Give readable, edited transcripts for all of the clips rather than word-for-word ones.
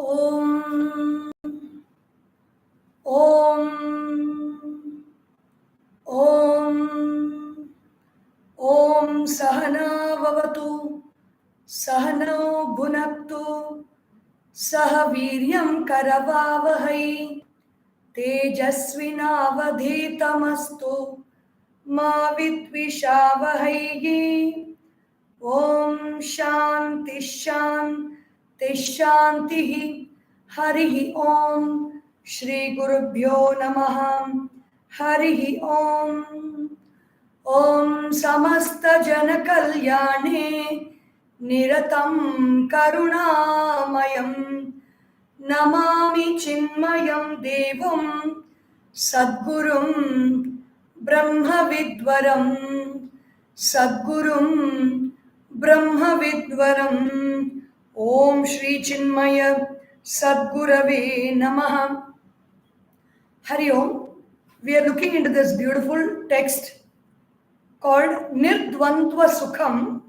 Om Om Om Om Sahana Vavatu Sahano Bhunaktu Sahaviryam Karavavahai Tejasvinavadhetamastu Ma Vidvishavahai. Om Shanti Shanti Shanti Harihi Om Shri Gurubhyo Namaha Harihi Om Om Samasta Jana Kalyane Niratam Karunamayam Namami Chinmayam Devam Sadgurum Brahma Vidvaram Sadgurum Brahma Vidvaram. Om Shri Chinmaya Sadgurave Namaha. Hari Om. We are looking into this beautiful text called Nirdvandva Sukham,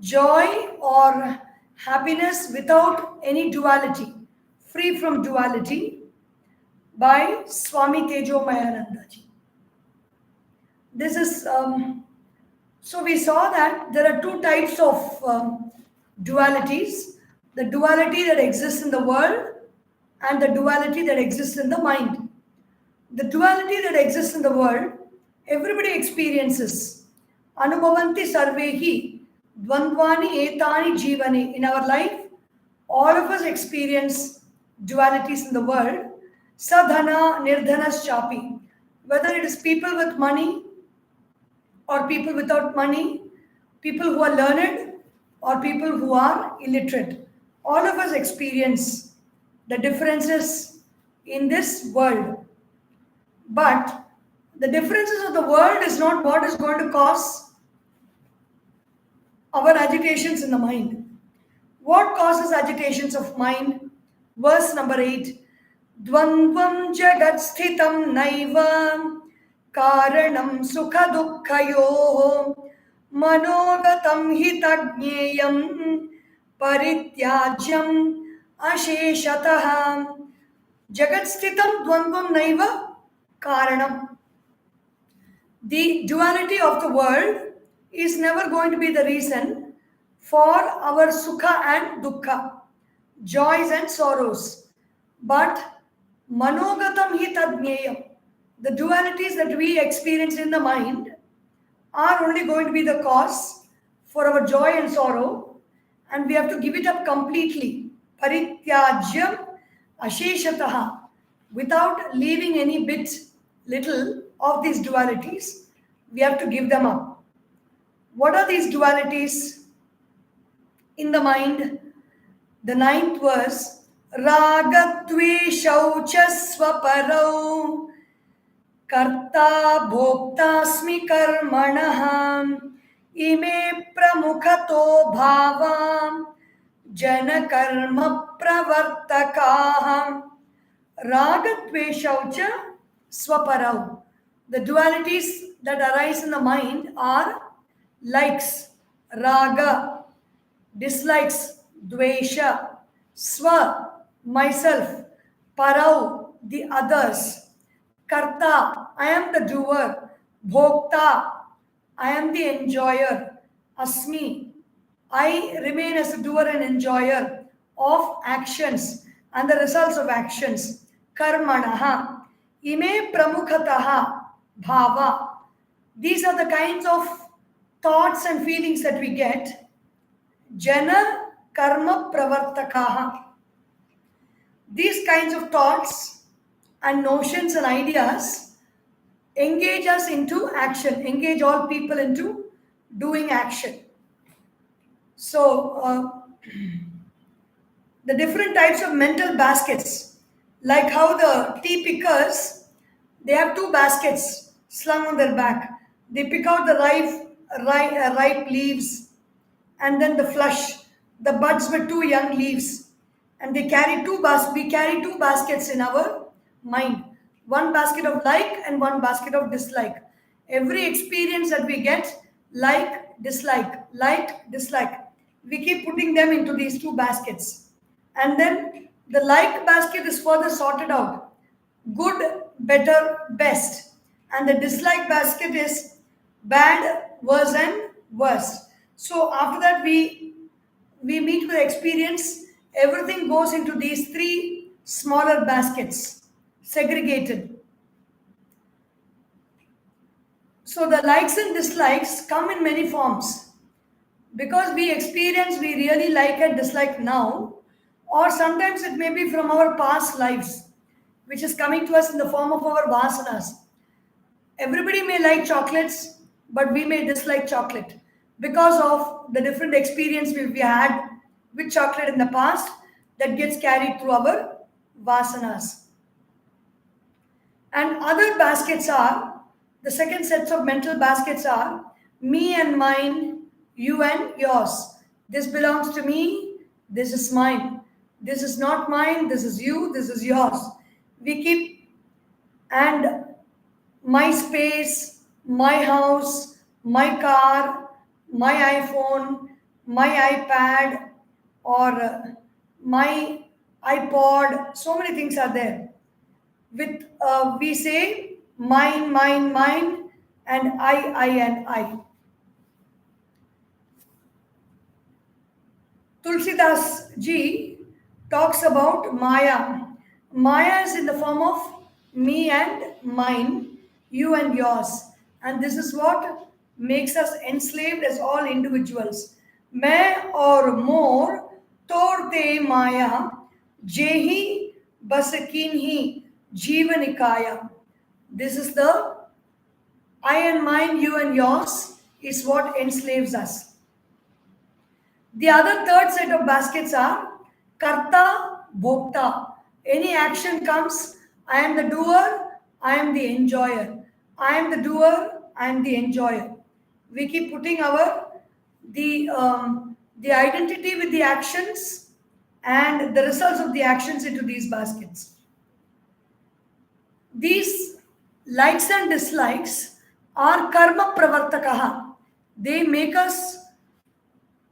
joy or happiness without any duality, free from duality, by Swami Tejomayananda ji. This is so we saw that there are two types of dualities: the duality that exists in the world and the duality that exists in the mind. The duality that exists in the world, everybody experiences. Anubhavanti sarvehi dvandvani etani jivane. In our life, all of us experience dualities in the world. Sadhana nirdhanas chapi. Whether it is people with money or people without money, people who are learned or people who are illiterate. All of us experience the differences in this world. But the differences of the world is not what is going to cause our agitations in the mind. What causes agitations of mind? Verse number 8. Dvandvam jagat sthitam naiva karanam sukha dukkhayoh manogatam hitagnyeyam parityajyam asheshatah. Jagat sthitam dvandvam naiva karanam. The duality of the world is never going to be the reason for our sukha and dukkha, joys and sorrows. But manogatam hi tadnyeyam, the dualities that we experience in the mind are only going to be the cause for our joy and sorrow, and we have to give it up completely. Parityajyam asheshataha, without leaving any bit little of these dualities, we have to give them up. What are these dualities in the mind? The 9th verse. Ragatve shauchasvaparau karta bhoktasmi karmanaham ime pramukhato bhavam jana karma pravartakaham. Ragatve shaucha swaparau. The dualities that arise in the mind are likes, raga, dislikes, dvesha, swa, myself, parau, the others, karta, I am the doer, bhokta, I am the enjoyer, asmi, I remain as a doer and enjoyer of actions and the results of actions, karmanaha, ime pramukhataha, bhava. These are the kinds of thoughts and feelings that we get. Jana karma pravartakaha. These kinds of thoughts and notions and ideas engage us into action, engage all people into doing action. So, the different types of mental baskets, like how the tea pickers, they have 2 baskets slung on their back. They pick out the ripe leaves, and then the flush, the buds with 2 young leaves, and they carry we carry 2 baskets in our mind. 1 basket of like and 1 basket of dislike. Every experience that we get, like, dislike, we keep putting them into these 2 baskets. And then the like basket is further sorted out. Good, better, best. And the dislike basket is bad, worse, and worst. So after that, we meet with experience. Everything goes into these three smaller baskets, segregated. So the likes and dislikes come in many forms. Because we experience, we really like and dislike now, or sometimes it may be from our past lives, which is coming to us in the form of our vasanas. Everybody may like chocolates, but we may dislike chocolate because of the different experience we had with chocolate in the past that gets carried through our vasanas. And other baskets are, the second sets of mental baskets are me and mine, you and yours. This belongs to me, this is mine. This is not mine, this is you, this is yours. We keep, and my space, my house, my car, my iPhone, my iPad, or my iPod, so many things are there. With we say mine, mine, mine, and I, and I. Tulsidas ji talks about Maya. Maya is in the form of me and mine, you and yours. And this is what makes us enslaved as all individuals. मैं और मोर तोड़ते माया जेही Baskin he जीवनिकाया. This is the I and mine, you and yours is what enslaves us. The other third set of baskets are karta, bhokta. Any action comes, I am the doer, I am the enjoyer. I am the doer, I am the enjoyer. We keep putting the identity with the actions and the results of the actions into these baskets. These likes and dislikes are karma pravartakaha. They make us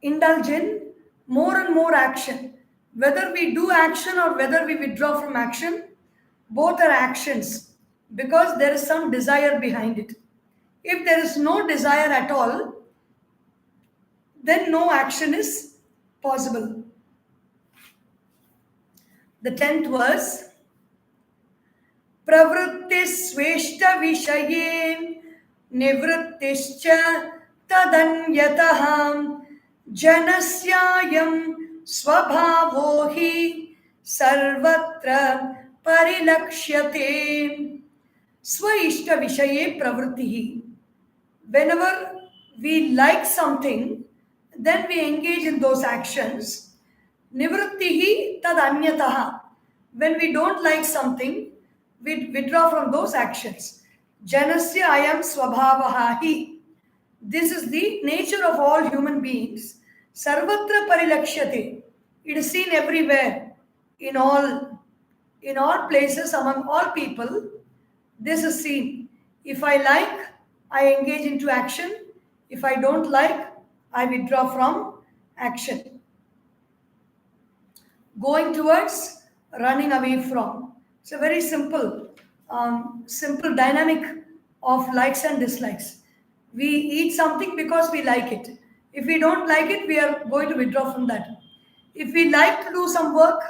indulge in more and more action. Whether we do action or whether we withdraw from action, both are actions because there is some desire behind it. If there is no desire at all, then no action is possible. The 10th verse, pravritti sweshta vishaye nivrittischa tadanyataham janasyaayam swabhavo hi sarvatra parilakshyate. Swaishta vishaye pravritti. Whenever we like something, then we engage in those actions. Nivrittihi tad anyataha. When we don't like something, we withdraw from those actions. Janasya ayam swabhavaha hi. This is the nature of all human beings. Sarvatra parilakshyate. It is seen everywhere, in all places, among all people. This is seen. If I like, I engage into action. If I don't like, I withdraw from action. Going towards, running away from. It's a very simple dynamic of likes and dislikes. We eat something because we like it. If we don't like it, we are going to withdraw from that. If we like to do some work,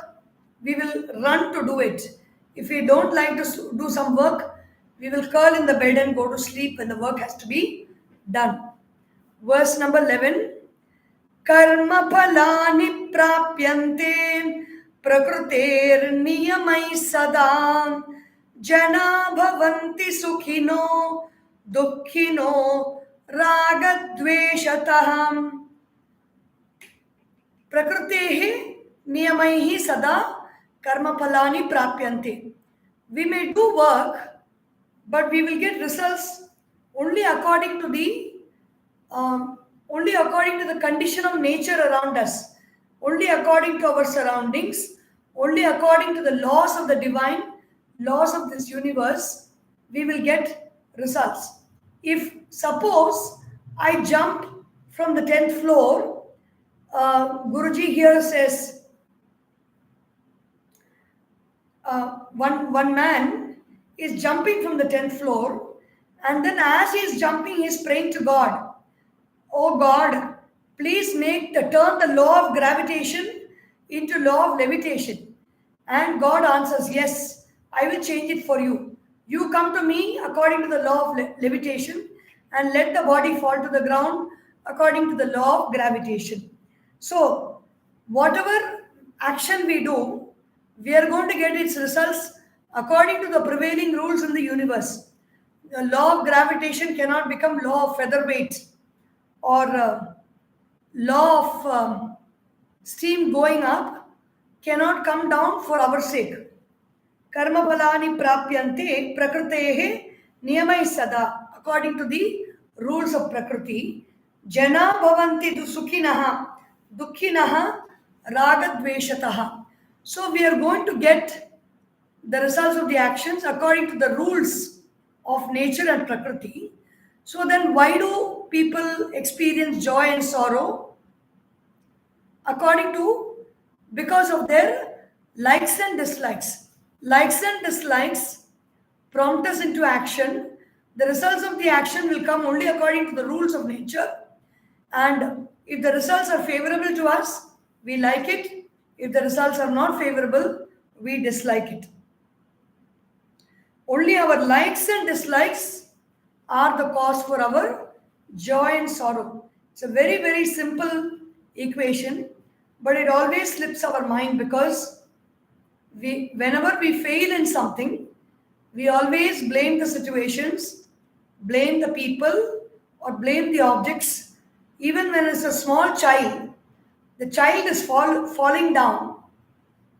we will run to do it. If we don't like to do some work, we will curl in the bed and go to sleep when the work has to be done. Verse number 11. Karma phalani prapyante prakruter niyamai sadam jana bhavanti sukhino dukkhino ragadveshataham. Prakrutehi niyamaihi sada karma phalani prapyante. We may do work, but we will get results only according to the condition of nature around us, only according to our surroundings, only according to the laws of the divine, laws of this universe, we will get results. If suppose I jump from the 10th floor, Guruji here says, one man is jumping from the 10th floor, and then as he is jumping, he is praying to God. Oh God, please turn the law of gravitation into law of levitation. And God answers, yes, I will change it for you. You come to me according to the law of levitation and let the body fall to the ground according to the law of gravitation. So, whatever action we do, we are going to get its results according to the prevailing rules in the universe. The law of gravitation cannot become law of featherweight or law of steam going up cannot come down for our sake. Karma phalani prapyante prakrutehe niyamai sada. According to the rules of Prakriti, jana bhavanti tu sukhinaha dukkhinaha ragadveshataha. So we are going to get the results of the actions according to the rules of nature and Prakriti. So then why do people experience joy and sorrow? Because of their likes and dislikes. Likes and dislikes prompt us into action. The results of the action will come only according to the rules of nature. And if the results are favorable to us, we like it. If the results are not favorable, we dislike it. Only our likes and dislikes are the cause for our joy and sorrow. It's a very, very simple equation, but it always slips our mind because whenever we fail in something, we always blame the situations, blame the people, or blame the objects. Even when it's a small child, the child is falling down,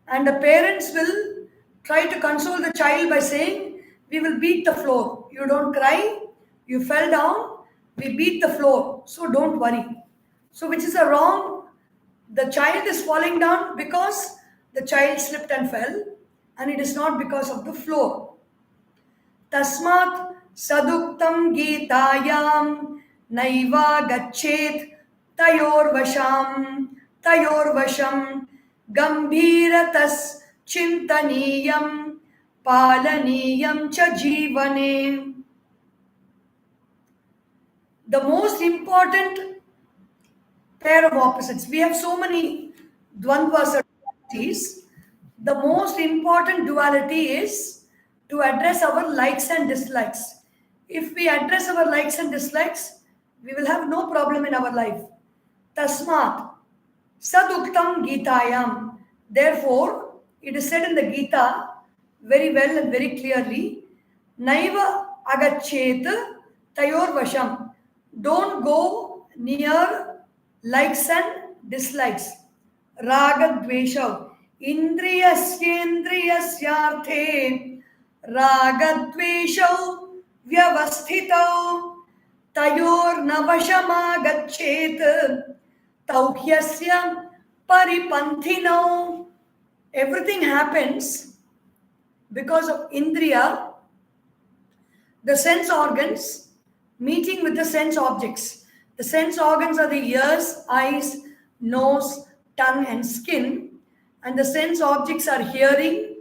and the parents will try to console the child by saying, we will beat the floor. You don't cry, you fell down, we beat the floor, so don't worry. So which is a wrong. The child is falling down because the child slipped and fell, and it is not because of the floor. Tasmat saduktam gitayam naiva gachet tayorvasham gambhiratas chintaniyam palaniyam cha jivane. The most important pair of opposites. We have so many dvandvas or dualities. The most important duality is to address our likes and dislikes. If we address our likes and dislikes, we will have no problem in our life. Tasmat saduktam gitayam. Therefore, it is said in the Gita very well and very clearly, naiva agachet tayor vasham. Don't go near likes and dislikes. Raga dvesha. Indriyasyendriyasyarthe raga dvesha vyavasthita tayor navashamagachet tauhyasya paripanthino. Everything happens because of indriya, the sense organs, meeting with the sense objects. The sense organs are the ears, eyes, nose, tongue, and skin. And the sense objects are hearing,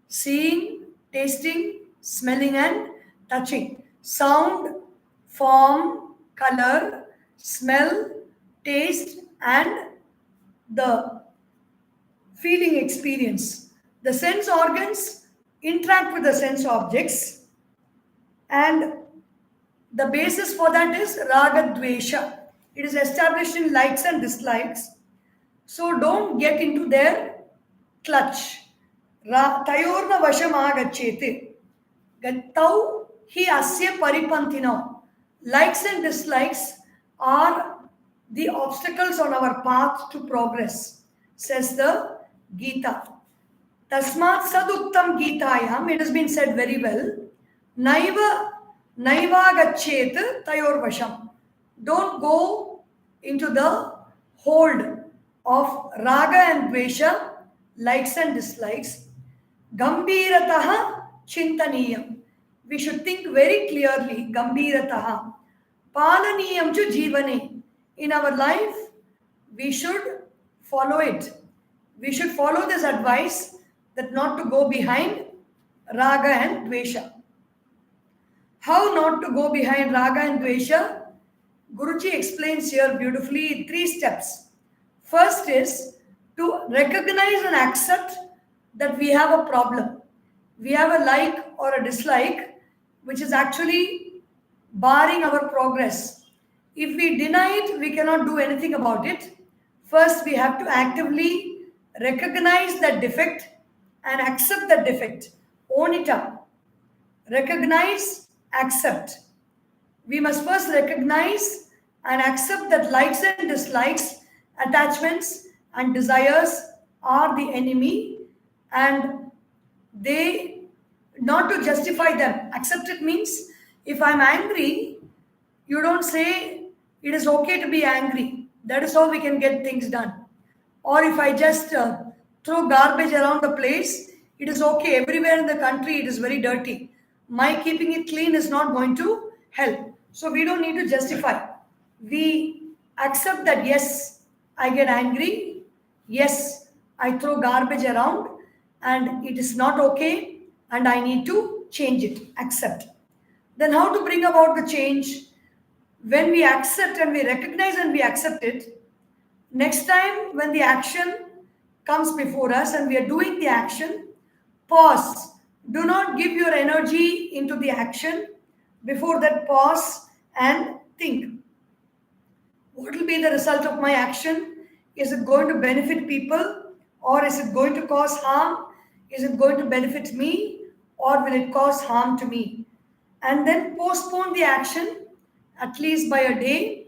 seeing, tasting, smelling, and touching. Sound, form, color, smell, taste, and the feeling experience. The sense organs interact with the sense objects, and the basis for that is raga dvesha. It is established in likes and dislikes. So don't get into their clutch. Tayorna vashamagacchete. Gattau hi asya paripanthino. Likes and dislikes are the obstacles on our path to progress, says the Gita. Tasmat saduktam gitayam. It has been said very well. Naivagachet tayor vasham. Don't go into the hold of raga and dvesha, likes and dislikes. Gambhirataha chintaniyam. We should think very clearly. Gambhirataha. Palaniyam chu jivane. In our life, we should follow it. We should follow this advice that not to go behind raga and dvesha. How not to go behind raga and dvesha? Guruji explains here beautifully in 3 steps. First is to recognize and accept that we have a problem. We have a like or a dislike which is actually barring our progress. If we deny it, we cannot do anything about it. First, we have to actively recognize that defect and accept that defect. Own it up. Recognize, accept. We must first recognize and accept that likes and dislikes, attachments and desires are the enemy, and they, not to justify them. Accept it means if I'm angry, you don't say it is okay to be angry. That is how we can get things done. Or if I just throw garbage around the place, it is okay. Everywhere in the country it is very dirty. My keeping it clean is not going to help. So we don't need to justify. We accept that yes, I get angry. Yes, I throw garbage around and it is not okay and I need to change it. Accept. Then how to bring about the change? When we accept and we recognize and we accept it, next time when the action comes before us and we are doing the action, pause. Do not give your energy into the action. Before that, pause and think. What will be the result of my action? Is it going to benefit people or is it going to cause harm? Is it going to benefit me or will it cause harm to me? And then postpone the action at least by a day,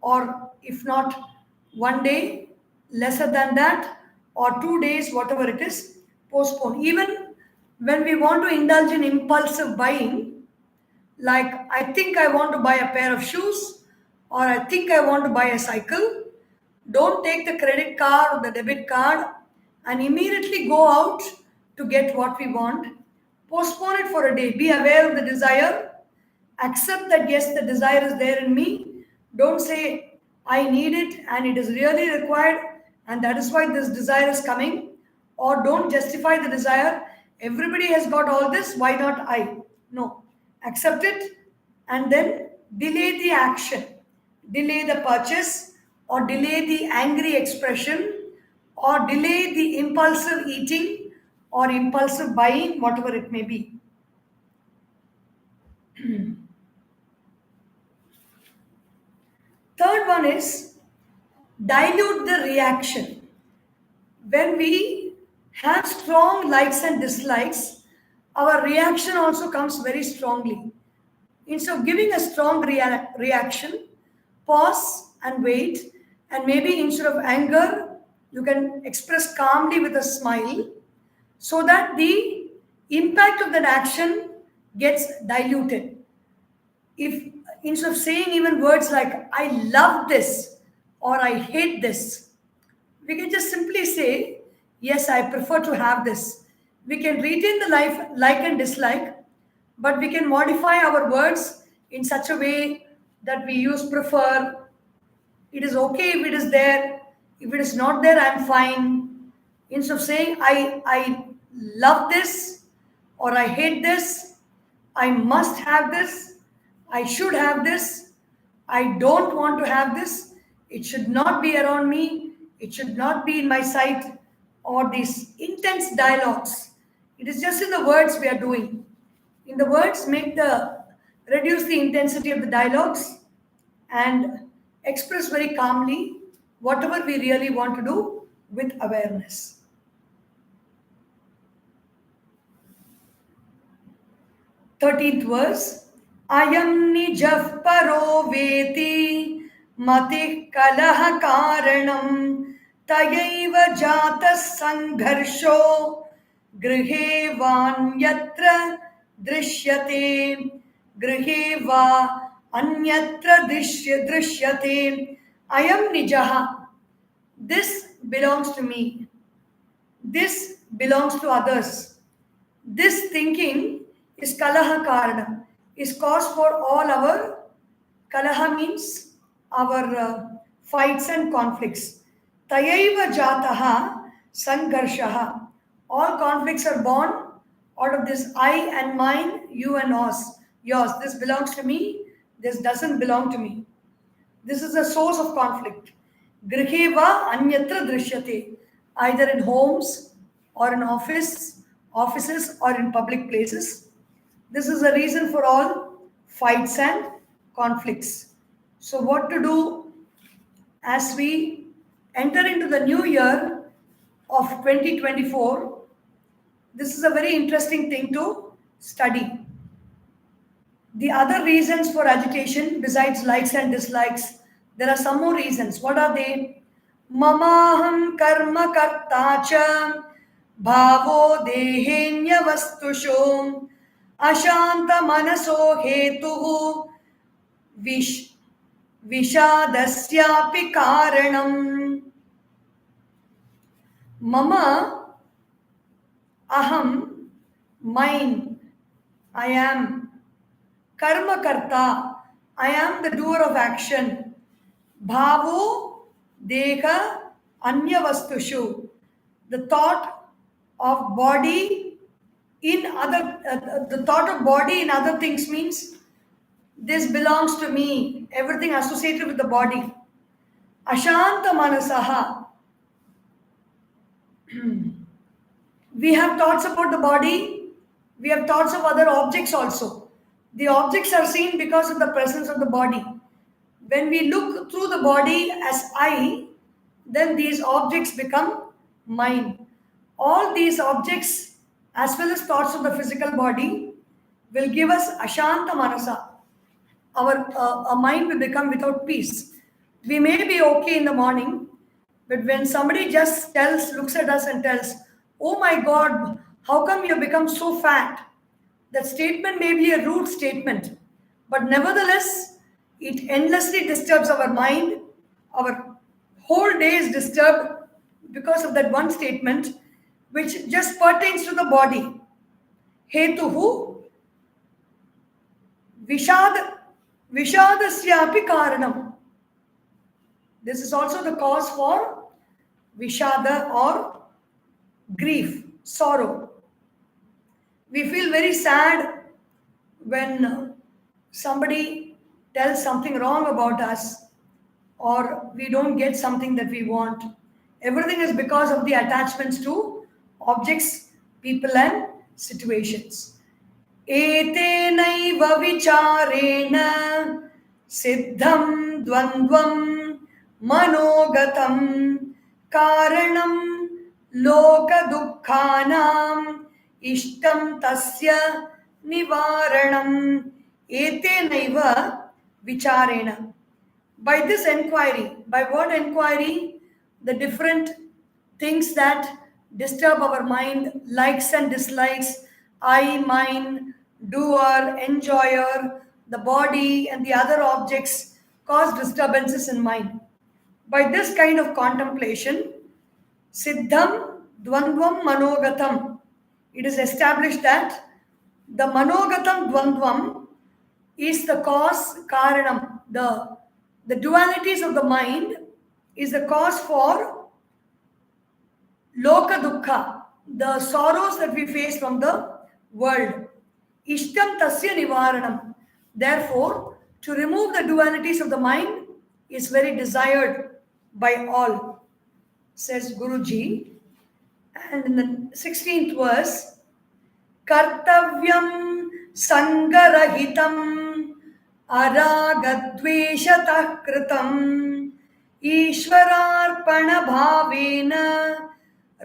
or if not 1 day, lesser than that, or 2 days, whatever it is, postpone. Even when we want to indulge in impulsive buying, like I think I want to buy a pair of shoes or I think I want to buy a cycle, don't take the credit card or the debit card and immediately go out to get what we want. Postpone it for a day. Be aware of the desire. Accept that yes, the desire is there in me. Don't say I need it and it is really required and that is why this desire is coming. Or don't justify the desire. Everybody has got all this, why not I? No. Accept it and then delay the action. Delay the purchase or delay the angry expression or delay the impulsive eating or impulsive buying, whatever it may be. Third one is dilute the reaction. When we have strong likes and dislikes, our reaction also comes very strongly. Instead of giving a strong reaction, pause and wait, and maybe instead of anger, you can express calmly with a smile so that the impact of that action gets diluted. If instead of saying even words like I love this or I hate this, we can just simply say yes, I prefer to have this. We can retain the life like and dislike, but we can modify our words in such a way that we use prefer. It is okay if it is there. If it is not there, I'm fine. Instead of saying I love this or I hate this, I must have this, I should have this, I don't want to have this, it should not be around me, it should not be in my sight, or these intense dialogues. It is just in the words we are doing. In the words, reduce the intensity of the dialogues and express very calmly whatever we really want to do with awareness. 13th verse. Ayam nijah paro veti mati kalah karanam tayaiva jata sangharsho grihe vanyatra drishyate grihe va anyatra drishyate. Ayam nijaha. This belongs to me. This belongs to others. This thinking is kalaha karana, is cause for all our kalaha means our fights and conflicts. Tayaiva jataha sangharshaha. All conflicts are born out of this I and mine, you and us. Yours. This belongs to me. This doesn't belong to me. This is the source of conflict. Griheva anyatra drishyate. Either in homes or in offices or in public places. This is the reason for all fights and conflicts. So what to do as we enter into the new year of 2024? This is a very interesting thing to study. The other reasons for agitation, besides likes and dislikes, there are some more reasons. What are they? Mamaham karma kartacha bhavo dehenya vastushu ashanta manaso hetuhu vishadasyapi karanam. Mama aham, mine, I am. Karma karta, I am the doer of action. Bhavo deha anya vastushu, the thought of body in other things means this belongs to me, everything associated with the body. Ashanta manasaha, we have thoughts about the body, we have thoughts of other objects also. The objects are seen because of the presence of the body. When we look through the body as I, then these objects become mine. All these objects, as well as thoughts of the physical body, will give us ashanta manasa. Our mind will become without peace. We may be okay in the morning, but when somebody just looks at us and tells, "Oh my God, how come you have become so fat?" That statement may be a rude statement, but nevertheless, it endlessly disturbs our mind. Our whole day is disturbed because of that one statement, which just pertains to the body. Hetuhu vishadasyapi karanam. This is also the cause for vishada or grief, sorrow. We feel very sad when somebody tells something wrong about us or we don't get something that we want. Everything is because of the attachments to objects, people and situations. Etenaiva vicharena siddham dvandvam manogatam karanam loka dukkhanam ishtam tasya nivaranam etenaiva vicharena. By this inquiry, by what inquiry? The different things that disturb our mind, likes and dislikes, I, mine, doer, enjoyer, the body and the other objects cause disturbances in mind. By this kind of contemplation, siddham dvandvam manogatam, it is established that the manogatam dvandvam is the cause, karanam, the dualities of the mind is the cause for loka dukkha, the sorrows that we face from the world. Ishtam tasya nivaranam. Therefore, to remove the dualities of the mind is very desired by all, says Guruji. And in the 16th verse, kartavyam sangarahitam aragadveshatah kritam ishwararpana bhavena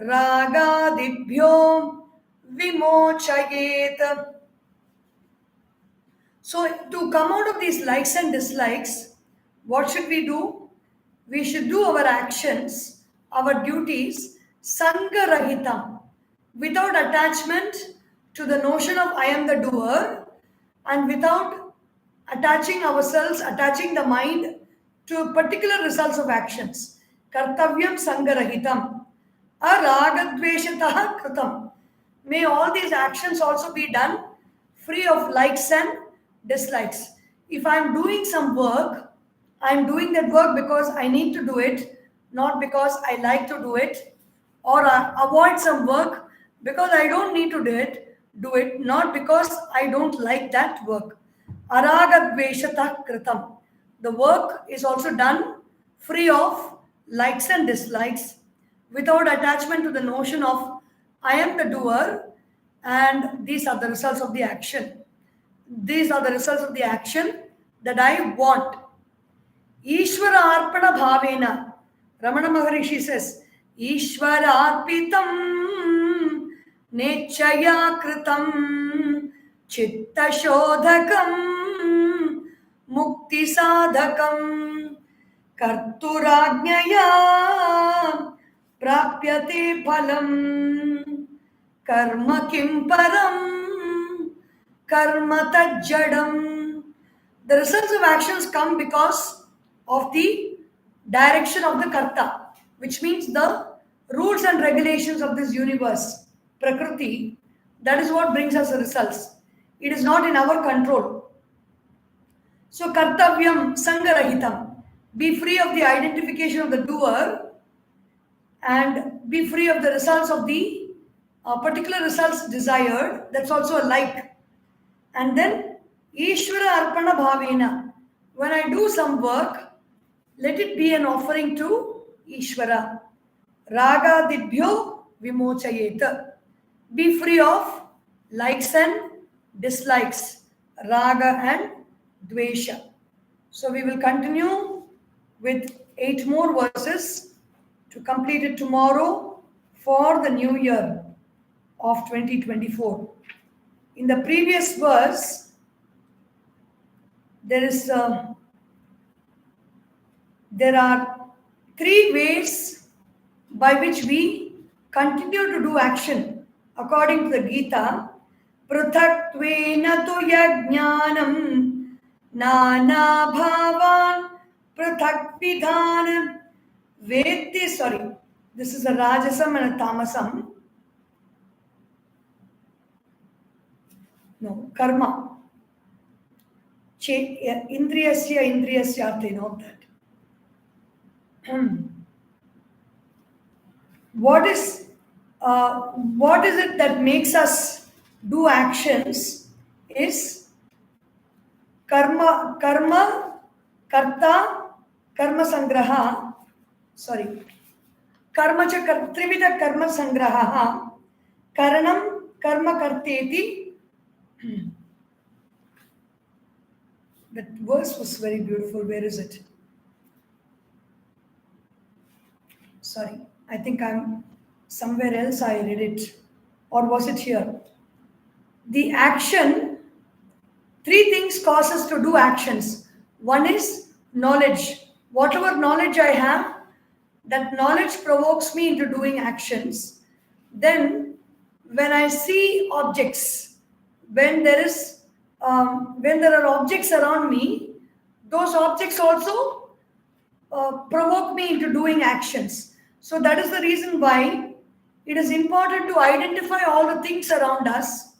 ragadibhyo vimochayet. So to come out of these likes and dislikes, what should we do? We should do our actions, our duties, sangarahitam, without attachment to the notion of I am the doer, and without attaching ourselves, attaching the mind to particular results of actions. Kartavyam sangarahitam, aragadveshatah kritam. May all these actions also be done free of likes and dislikes. If I am doing some work, I am doing that work because I need to do it, not because I like to do it, or avoid some work because I don't need to do it, not because I don't like that work. Aragadveshata kritam. The work is also done free of likes and dislikes, without attachment to the notion of I am the doer and these are the results of the action. These are the results of the action that I want. Ishvara arpana bhavena. Ramana Maharishi says, Ishvara arpitam nechaya kritam chitta shodhakam mukti sadhakam karturajnaya prapyate phalam karma kim param karma tajjadam. The results of actions come because of the direction of the karta, which means the rules and regulations of this universe, prakriti. That is what brings us the results. It is not in our control. So kartavyam sangarahitam. Be free of the identification of the doer and be free of the results of the particular results desired. That's also a like. And then Ishvara arpana bhavena. When I do some work, let it be an offering to Ishvara. Raga dibhyo vimochayeta. Be free of likes and dislikes. Raga and dvesha. So we will continue with 8 more verses to complete it tomorrow for the new year of 2024. In the previous verse, there are 3 ways by which we continue to do action according to the Gita. Pruthatvena tu yajnanam nana bhavan pruthavidhanam vetti. Sorry, this is a rajasam and a tamasam. No, karma. Indriyasya indriyasya, note that. What is it that makes us do actions is karma, karta, karma sangraha, karma cha trivida karma sangraha, karanam karma karteti. That verse was very beautiful. Where is it? Sorry, I think I'm somewhere else I read it. Or was it here? The action, 3 things cause us to do actions. One is knowledge. Whatever knowledge I have, that knowledge provokes me into doing actions. Then, when I see objects, when there are objects around me, those objects also provoke me into doing actions. So that is the reason why it is important to identify all the things around us,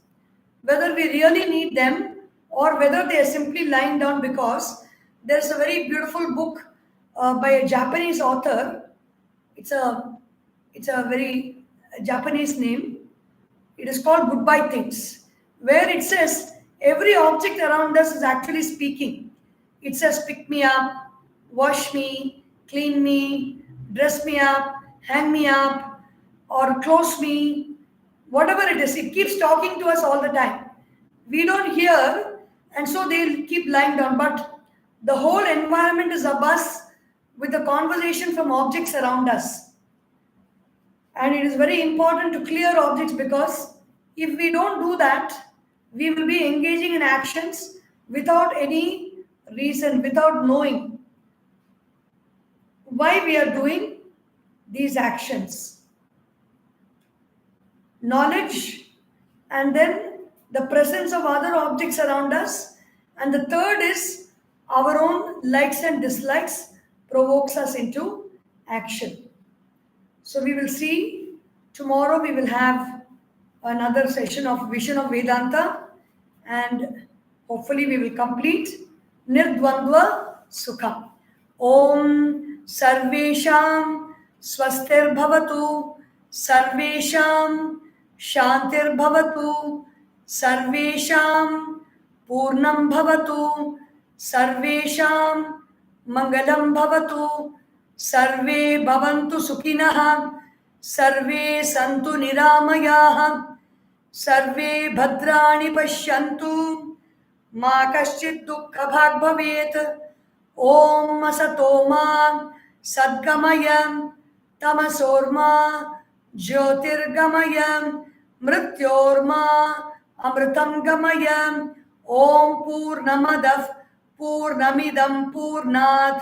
whether we really need them or whether they are simply lying down, because there's a very beautiful book by a Japanese author. It's a very Japanese name. It is called Goodbye Things, where it says every object around us is actually speaking. It says pick me up, wash me, clean me, dress me up, hang me up, or close me, whatever it is. It keeps talking to us all the time. We don't hear, and so they'll keep lying down. But the whole environment is abuzz with the conversation from objects around us. And it is very important to clear objects, because if we don't do that, we will be engaging in actions without any reason, without knowing why we are doing these actions. Knowledge, and then the presence of other objects around us, and the third is our own likes and dislikes provokes us into action. So we will see tomorrow. We will have another session of Vision of Vedanta, and hopefully we will complete Nirdvandva Sukham. Om Sarvesham Swastir Bhavatu Sarvesham शान्तिर्भवतु सर्वेषां पूर्णं भवतु सर्वेषां मङ्गलं भवतु सर्वे भवन्तु सुखिनः सर्वे सन्तु निरामयाः सर्वे भद्राणि पश्यन्तु मा कश्चित् दुःखभाग् भवेत् ॐ असतो मा सद्गमय तमसोर्मा ज्योतिर्गमय मृत्योर्मा अमृतं गमय ॐ पूर्णमदः पूर्णमिदं पूर्णात्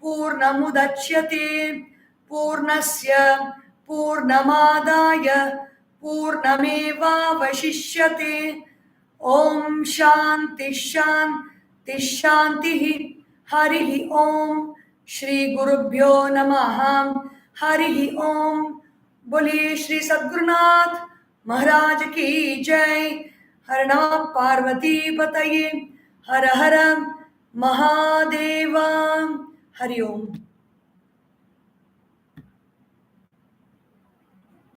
पूर्णमुदच्यते पूर्णस्य पूर्णमादाय पूर्णमेवावशिष्यते ॐ शान्ति शान्ति शान्तिः हरिः ॐ श्री गुरुभ्यो नमः हरिः ॐ बोलिए श्री सद्गुरुनाथ महाराज की जय हर नमः पार्वती पतये हर हर महादेव हरि ओम।